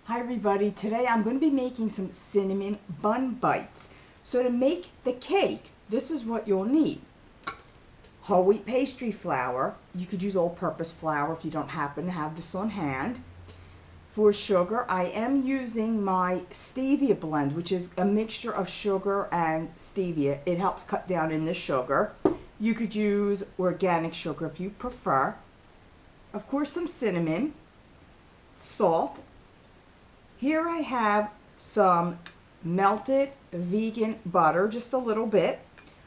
Hi everybody, today I'm going to be making some cinnamon bun bites. So to make the cake, this is what you'll need. Whole wheat pastry flour. You could use all-purpose flour if you don't happen to have this on hand. For sugar, I am using my Stevia blend, which is a mixture of sugar and stevia. It helps cut down in the sugar. You could use organic sugar if you prefer. Of course, some cinnamon, salt. Here I have some melted vegan butter, just a little bit.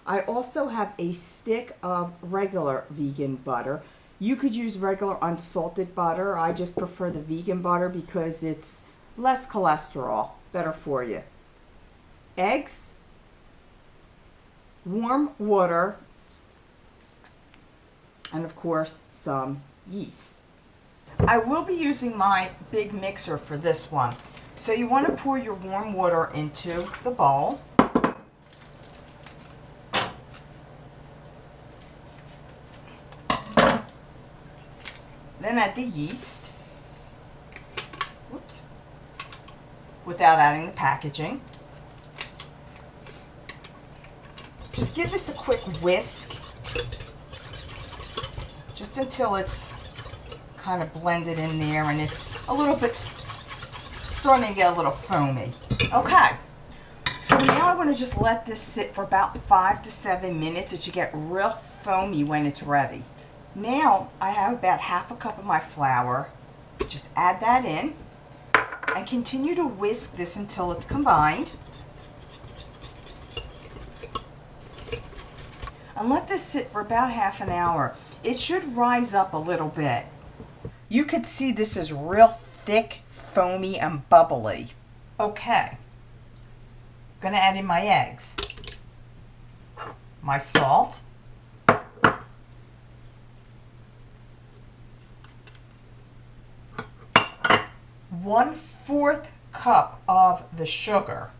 I also have a stick of regular vegan butter. You could use regular unsalted butter. I just prefer the vegan butter because it's less cholesterol, better for you. Eggs, warm water, and of course some yeast. I will be using my big mixer for this one. So you want to pour your warm water into the bowl. Then add the yeast. Whoops. Without adding the packaging. Just give this a quick whisk. Just until it's kind of blended in there and it's a little bit starting to get a little foamy. Okay, so now I want to just let this sit for about 5 to 7 minutes. It should get real foamy when it's ready. Now I have about half a cup of my flour. Just add that in and continue to whisk this until it's combined. And let this sit for about half an hour. It should rise up a little bit. You could see this is real thick, foamy, and bubbly. Okay, I'm gonna add in my eggs, my salt, one-fourth cup of the sugar,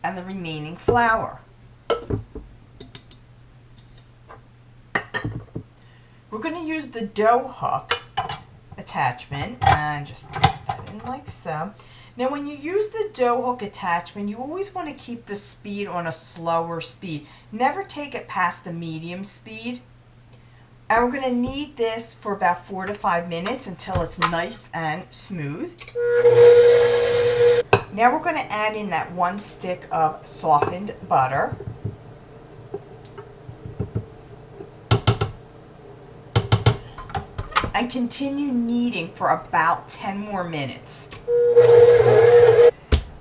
and the remaining flour. We're going to use the dough hook attachment and just put that in like so. Now when you use the dough hook attachment, you always want to keep the speed on a slower speed. Never take it past the medium speed. And we're going to knead this for about 4 to 5 minutes until it's nice and smooth. Now we're going to add in that 1 stick of softened butter. And continue kneading for about 10 more minutes.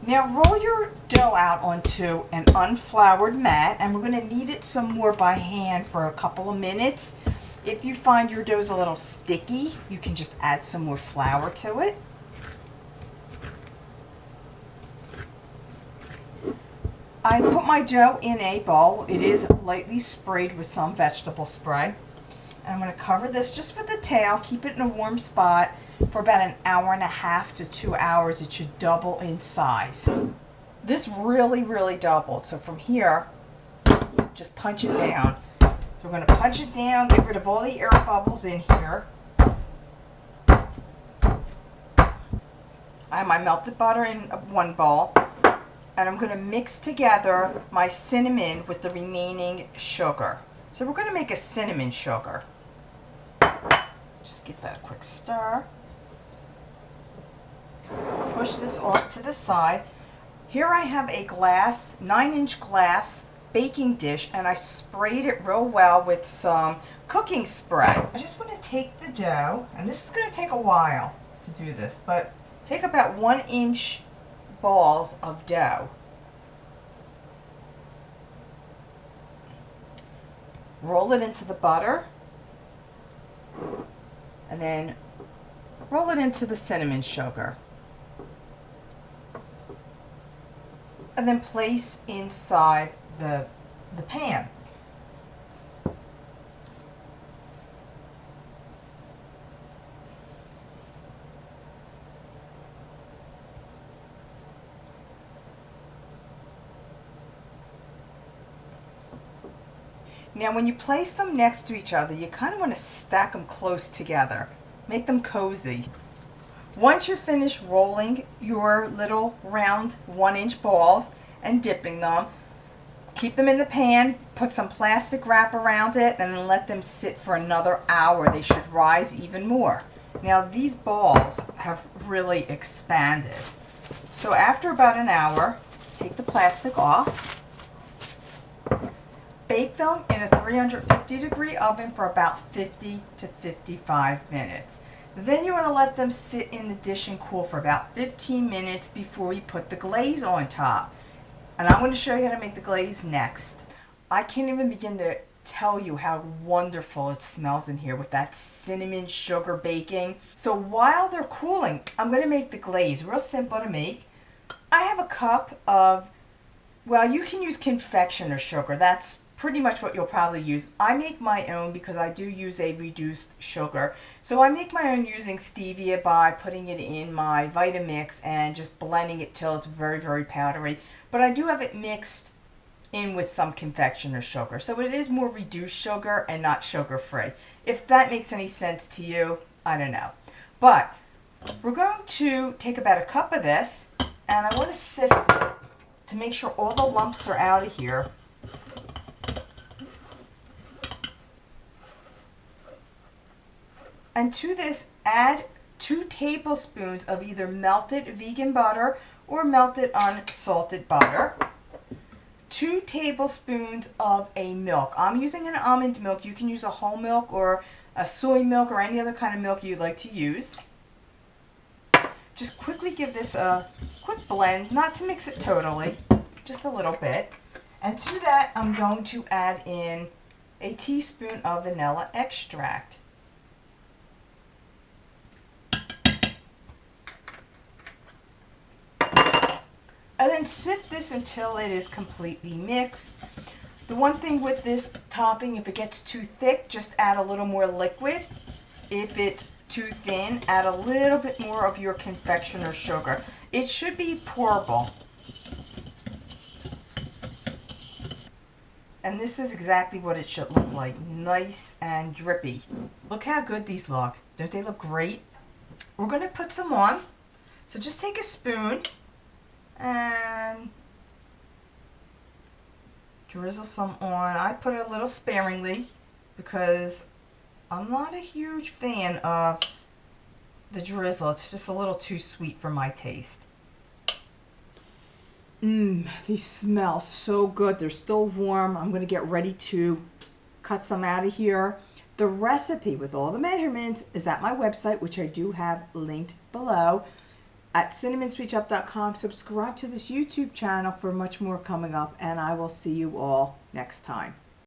Now roll your dough out onto an unfloured mat and we're going to knead it some more by hand for a couple of minutes. If you find your dough's a little sticky, you can just add some more flour to it. I put my dough in a bowl. It is lightly sprayed with some vegetable spray. I'm going to cover this just with a towel, keep it in a warm spot for about 1.5 hours to 2 hours. It should double in size. This really doubled. So from here, just punch it down. So we're going to punch it down, get rid of all the air bubbles in here. I have my melted butter in one bowl. And I'm going to mix together my cinnamon with the remaining sugar. So we're going to make a cinnamon sugar. Just give that a quick stir. Push this off to the side. Here I have a glass, 9-inch glass baking dish, and I sprayed it real well with some cooking spray. I just want to take the dough, and this is going to take a while to do this, but take about 1-inch balls of dough. Roll it into the butter. And then roll it into the cinnamon sugar. And then place inside the pan. Now when you place them next to each other, you kind of want to stack them close together. Make them cozy. Once you're finished rolling your little round 1-inch balls and dipping them, keep them in the pan, put some plastic wrap around it, and then let them sit for another hour. They should rise even more. Now these balls have really expanded. So after about an hour, take the plastic off. Bake them in a 350-degree oven for about 50 to 55 minutes. Then you want to let them sit in the dish and cool for about 15 minutes before you put the glaze on top. And I'm going to show you how to make the glaze next. I can't even begin to tell you how wonderful it smells in here with that cinnamon sugar baking. So while they're cooling, I'm going to make the glaze. Real simple to make. I have a cup of, well, you can use confectioner sugar. That's pretty much what you'll probably use. I make my own because I do use a reduced sugar. So I make my own using stevia by putting it in my Vitamix and just blending it till it's very, very powdery. But I do have it mixed in with some confectioner sugar. So it is more reduced sugar and not sugar-free. If that makes any sense to you, I don't know. But we're going to take about a cup of this, and I want to sift it to make sure all the lumps are out of here. And to this, add 2 tablespoons of either melted vegan butter or melted unsalted butter. 2 tablespoons of a milk. I'm using an almond milk. You can use a whole milk or a soy milk or any other kind of milk you'd like to use. Just quickly give this a quick blend, not to mix it totally, just a little bit. And to that, I'm going to add in a teaspoon of vanilla extract. And then sift this until it is completely mixed. The one thing with this topping, if it gets too thick, just add a little more liquid. If it's too thin, add a little bit more of your confectioner sugar. It should be pourable. And this is exactly what it should look like. Nice and drippy. Look how good these look. Don't they look great? We're going to put some on. So just take a spoon and drizzle some on. I put it a little sparingly because I'm not a huge fan of the drizzle. It's just a little too sweet for my taste. These smell so good. They're still warm. I'm going to get ready to cut some out of here. The recipe with all the measurements is at my website, which I do have linked below at cinnamonsweetshop.com. Subscribe to this YouTube channel for much more coming up, and I will see you all next time.